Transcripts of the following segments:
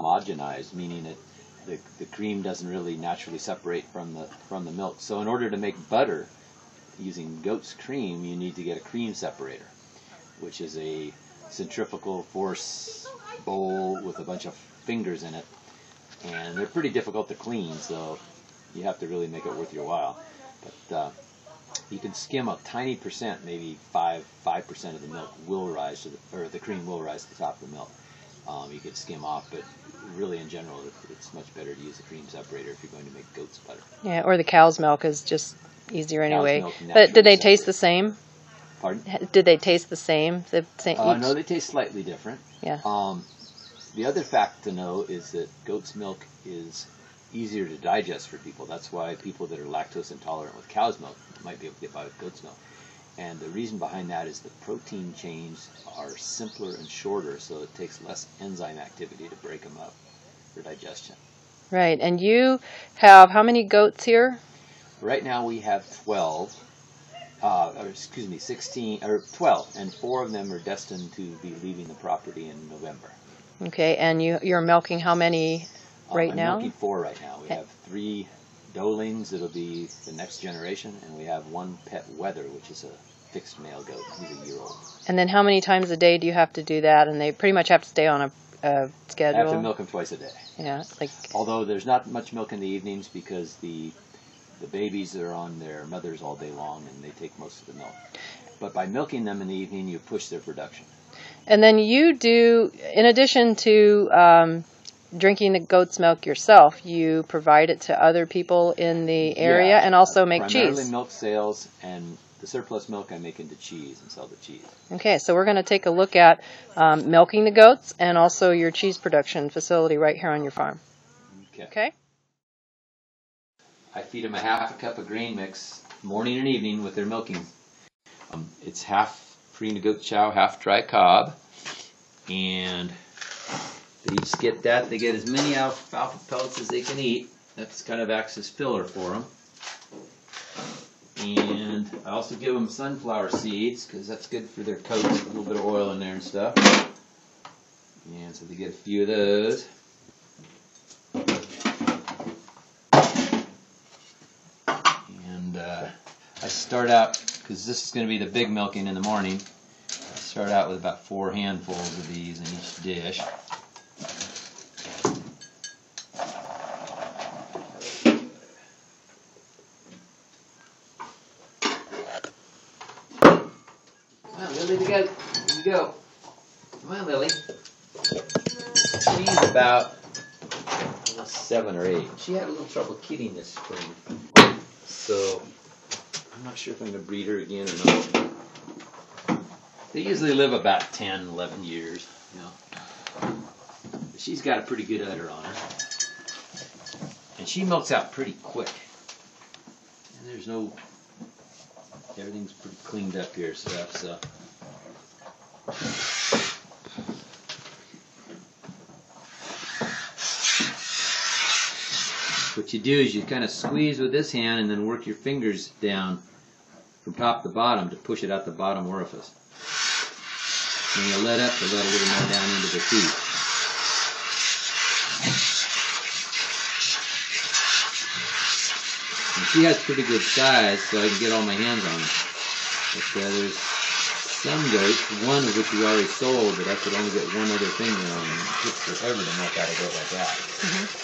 homogenized, meaning that the cream doesn't really naturally separate from the milk. So in order to make butter using goat's cream, you need to get a cream separator, which is a centrifugal force bowl with a bunch of fingers in it, and they're pretty difficult to clean, so you have to really make it worth your while. But you can skim a tiny percent, maybe 5% of the milk will rise to the cream will rise to the top of the milk. You could skim off, but really in general it's much better to use a cream separator if you're going to make goat's butter. Yeah, or the cow's milk is just easier anyway. Cow's milk But did they taste the same? Pardon? Did they taste the same? No, they taste slightly different. Yeah. The other fact to know is that goat's milk is easier to digest for people. That's why people that are lactose intolerant with cow's milk might be able to get by with goat's milk. And the reason behind that is the protein chains are simpler and shorter, so it takes less enzyme activity to break them up for digestion. Right. And you have how many goats here? Right now we have 16 or 12, and 4 of them are destined to be leaving the property in November. Okay, and you're milking how many right now? I'm milking 4 right now. We have 3 doelings that'll be the next generation, and we have 1 pet wether, which is a fixed male goat. He's a year-old. And then how many times a day do you have to do that? And they pretty much have to stay on a schedule? I have to milk them twice a day. Yeah, Although there's not much milk in the evenings because the babies are on their mothers all day long, and they take most of the milk. But by milking them in the evening, you push their production. And then you do, in addition to drinking the goat's milk yourself, you provide it to other people in the area and also make primarily cheese. Milk sales, and the surplus milk I make into cheese and sell the cheese. Okay, so we're going to take a look at milking the goats and also your cheese production facility right here on your farm. Okay. I feed them a half a cup of grain mix morning and evening with their milking. It's half Farina goat chow, half dry cob, and they each get that. They get as many alfalfa pellets as they can eat. That's kind of acts as filler for them. And I also give them sunflower seeds because that's good for their coats. A little bit of oil in there and stuff. And so they get a few of those. And I start out, because this is going to be the big milking in the morning, I start out with about 4 handfuls of these in each dish. Come on, Lily, here you go. Come on, Lily. She's about 7 or 8. She had a little trouble kidding this spring, so I'm not sure if I'm going to breed her again or not. They usually live about 10, 11 years, you know. But she's got a pretty good udder on her. And she milks out pretty quick. And there's no, everything's pretty cleaned up here, stuff, so. What you do is you kind of squeeze with this hand and then work your fingers down from top to bottom to push it out the bottom orifice. And you let up to let a little more down into the teeth. And she has pretty good size, so I can get all my hands on her. But there's some goats, one of which we already sold, but I could only get one other finger on. It takes forever to milk out a goat like that. Mm-hmm.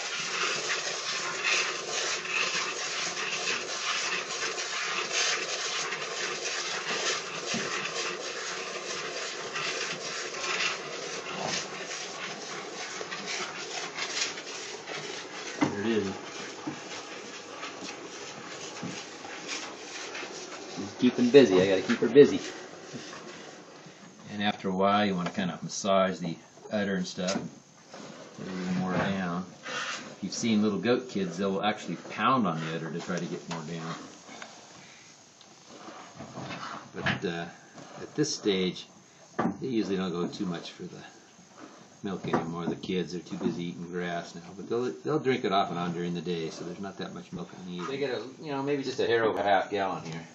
She's keeping busy. I got to keep her busy. And after a while, you want to kind of massage the udder and stuff, get a little more down. If you've seen little goat kids, they'll actually pound on the udder to try to get more down. But at this stage, they usually don't go too much for the milk anymore. The kids are too busy eating grass now, but they'll drink it off and on during the day, so there's not that much milk in the evening. They get maybe just a hair over half gallon here.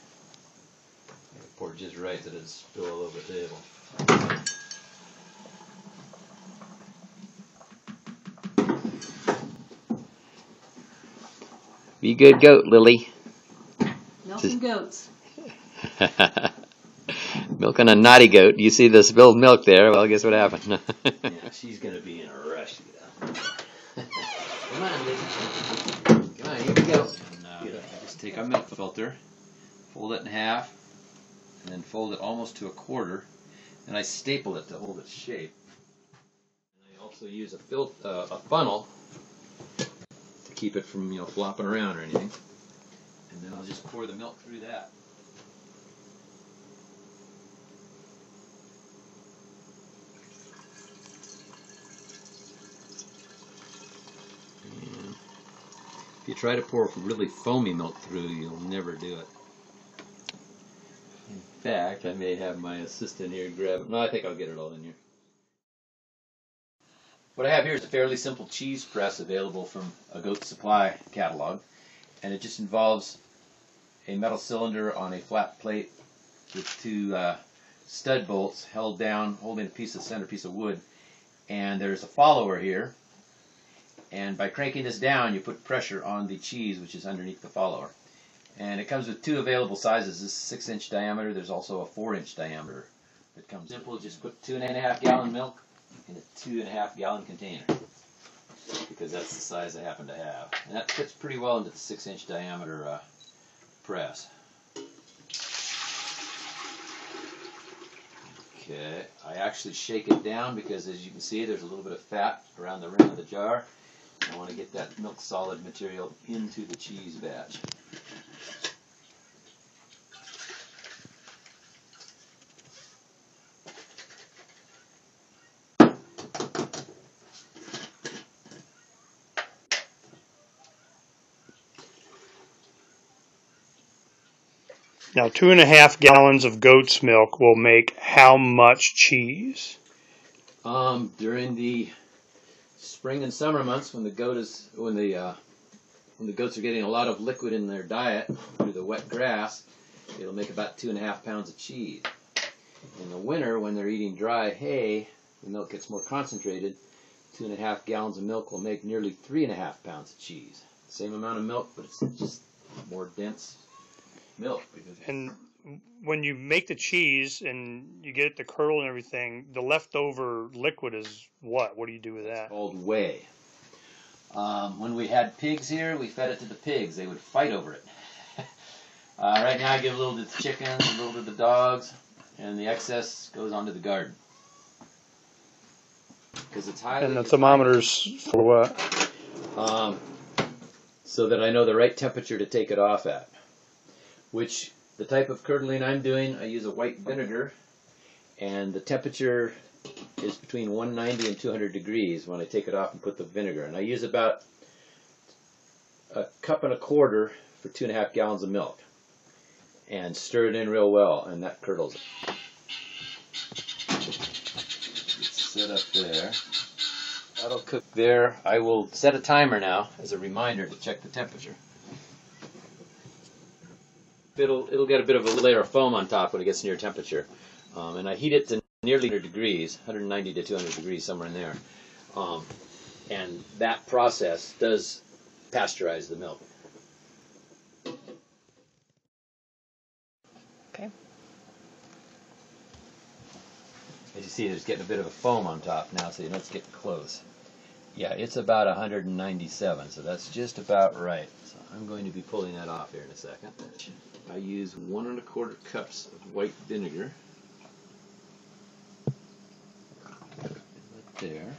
Pour it just right so it doesn't spill all over the table. Be good goat, Lily. Milking goats. Milking a naughty goat. You see the spilled milk there? Well, guess what happened? Yeah, she's going to be in a rush. Come on, Lily. Come on, here we go. And, I just take a milk filter, fold it in half, and then fold it almost to a quarter, and I staple it to hold its shape. And I also use a funnel to keep it from flopping around or anything. And then I'll just pour the milk through that. And if you try to pour really foamy milk through, you'll never do it. In fact, I may have my assistant here grab it. No, I think I'll get it all in here. What I have here is a fairly simple cheese press available from a Goat Supply catalog, and it just involves a metal cylinder on a flat plate with two stud bolts held down, holding a center piece of wood, and there's a follower here, and by cranking this down you put pressure on the cheese which is underneath the follower. And it comes with two available sizes. This is 6-inch diameter. There's also a 4-inch diameter that comes. Simple, just put 2.5 gallon milk in a 2.5 gallon container, because that's the size I happen to have. And that fits pretty well into the 6-inch diameter press. Okay, I actually shake it down because, as you can see, there's a little bit of fat around the rim of the jar. I want to get that milk solid material into the cheese batch. Now, 2.5 gallons of goat's milk will make how much cheese? During the spring and summer months, when the goats are getting a lot of liquid in their diet through the wet grass, it'll make about 2.5 pounds of cheese. In the winter, when they're eating dry hay, the milk gets more concentrated. 2.5 gallons of milk will make nearly 3.5 pounds of cheese. Same amount of milk, but it's just more dense milk. And when you make the cheese and you get it to curdle and everything, the leftover liquid is what? What do you do with that? It's called whey. When we had pigs here, we fed it to the pigs. They would fight over it. Right now I give a little to the chickens, a little to the dogs, and the excess goes onto the garden. Because it's highly. And the thermometer's for what? So that I know the right temperature to take it off at. Which, the type of curdling I'm doing, I use a white vinegar, and the temperature is between 190 and 200 degrees when I take it off and put the vinegar. And I use about 1.25 cups for 2.5 gallons of milk, and stir it in real well, and that curdles it. It's set up there. That'll cook there. I will set a timer now as a reminder to check the temperature. It'll get a bit of a layer of foam on top when it gets near temperature. And I heat it to nearly 100 degrees, 190 to 200 degrees, somewhere in there. And that process does pasteurize the milk. Okay. As you see, there's getting a bit of a foam on top now, so let's get close. Yeah, it's about 197, so that's just about right. So I'm going to be pulling that off here in a second. I use 1.25 cups of white vinegar. Right there.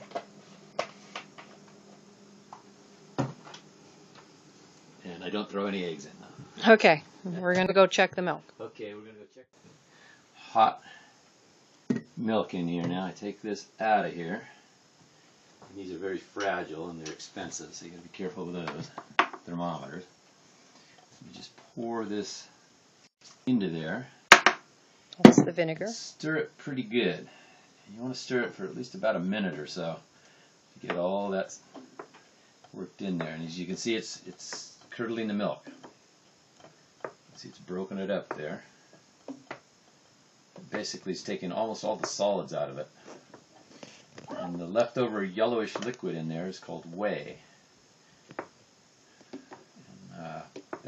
And I don't throw any eggs in now. Okay, we're going to go check the milk. Okay, we're going to go check. Hot milk in here now. I take this out of here. And these are very fragile and they're expensive, so you got to be careful with those thermometers. You just pour this into there. That's the vinegar. Stir it pretty good. You want to stir it for at least about a minute or so to get all that worked in there. And as you can see, it's curdling the milk. See, it's broken it up there. Basically, it's taking almost all the solids out of it. And the leftover yellowish liquid in there is called whey. And,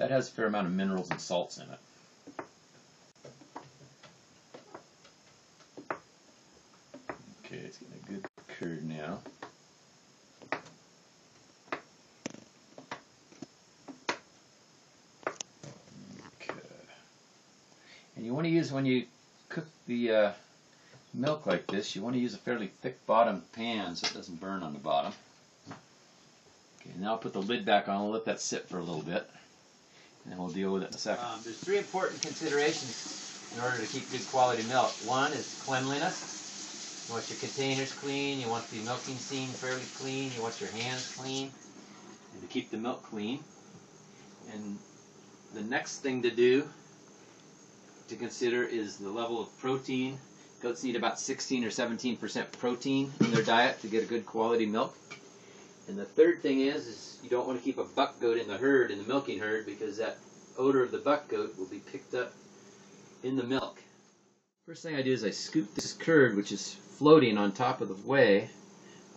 that has a fair amount of minerals and salts in it. Okay, it's getting a good curd now. Okay. And you want to use, when you cook the milk like this, you want to use a fairly thick bottom pan so it doesn't burn on the bottom. Okay, now I'll put the lid back on. I'll let that sit for a little bit, and then we'll deal with it in a second. There's 3 important considerations in order to keep good quality milk. One is cleanliness. You want your containers clean, you want the milking scene fairly clean, you want your hands clean, and to keep the milk clean. And the next thing to do, to consider, is the level of protein. Goats need about 16 or 17% protein in their diet to get a good quality milk. And the third thing is you don't want to keep a buck goat in the herd, in the milking herd, because that odor of the buck goat will be picked up in the milk. First thing I do is I scoop this curd, which is floating on top of the whey.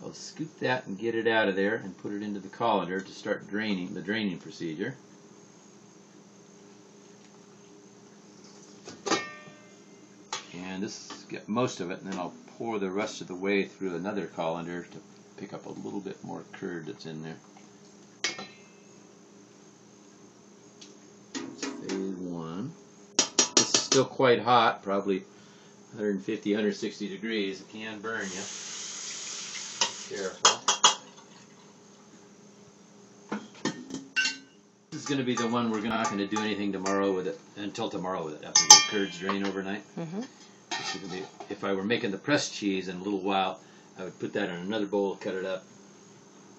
I'll scoop that and get it out of there and put it into the colander to start draining, the draining procedure. And this get most of it, and then I'll pour the rest of the whey through another colander to pick up a little bit more curd that's in there. That's phase 1. This is still quite hot, probably 150, 160 degrees. It can burn you. Careful. This is going to be the one we're not going to do anything tomorrow with it, until tomorrow with it, after the curds drain overnight. This is going to be, if I were making the pressed cheese in a little while, I would put that in another bowl, cut it up,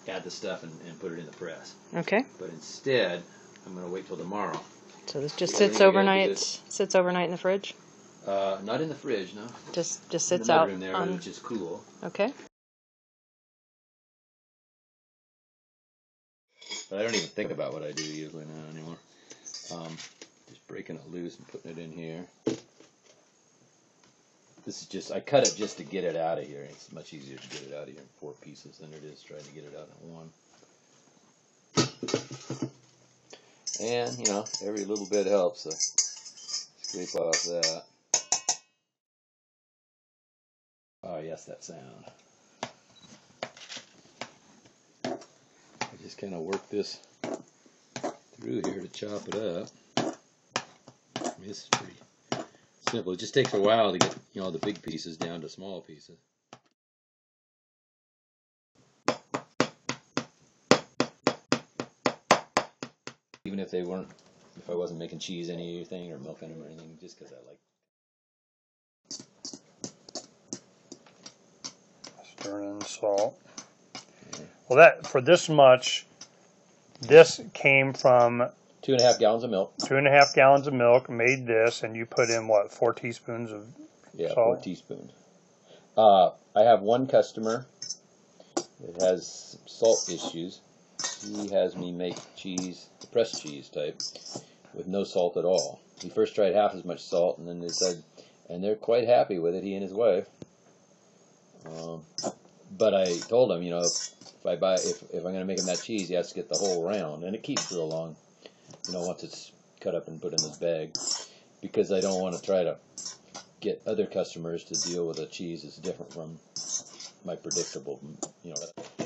add the stuff, and put it in the press. Okay. But instead, I'm going to wait till tomorrow. So this just sits overnight. Sits overnight in the fridge. Not in the fridge, no. Just in sits the out room there, on. which is cool. Okay. But I don't even think about what I do usually now anymore. Just breaking it loose and putting it in here. This is just, I cut it just to get it out of here. It's much easier to get it out of here in 4 pieces than it is trying to get it out in 1. And, you know, every little bit helps, so scrape off that. Oh, yes, that sound. I just kind of work this through here to chop it up. I mean, this is pretty simple. It just takes a while to get, you know, the big pieces down to small pieces. Even if they weren't, if I wasn't making cheese anything or milking them or anything, just because I like. Stir in salt. Yeah. Well, that for this much, this came from 2.5 gallons of milk. 2.5 gallons of milk made this, and you put in what, 4 teaspoons of salt? 4 teaspoons. I have one customer that has salt issues. He has me make cheese, the pressed cheese type, with no salt at all. He first tried half as much salt, and then they said, and they're quite happy with it, he and his wife. But I told him, you know, if I'm going to make him that cheese, he has to get the whole round, and it keeps real long. You know, once it's cut up and put in this bag, because I don't want to try to get other customers to deal with a cheese that's different from my predictable, you know.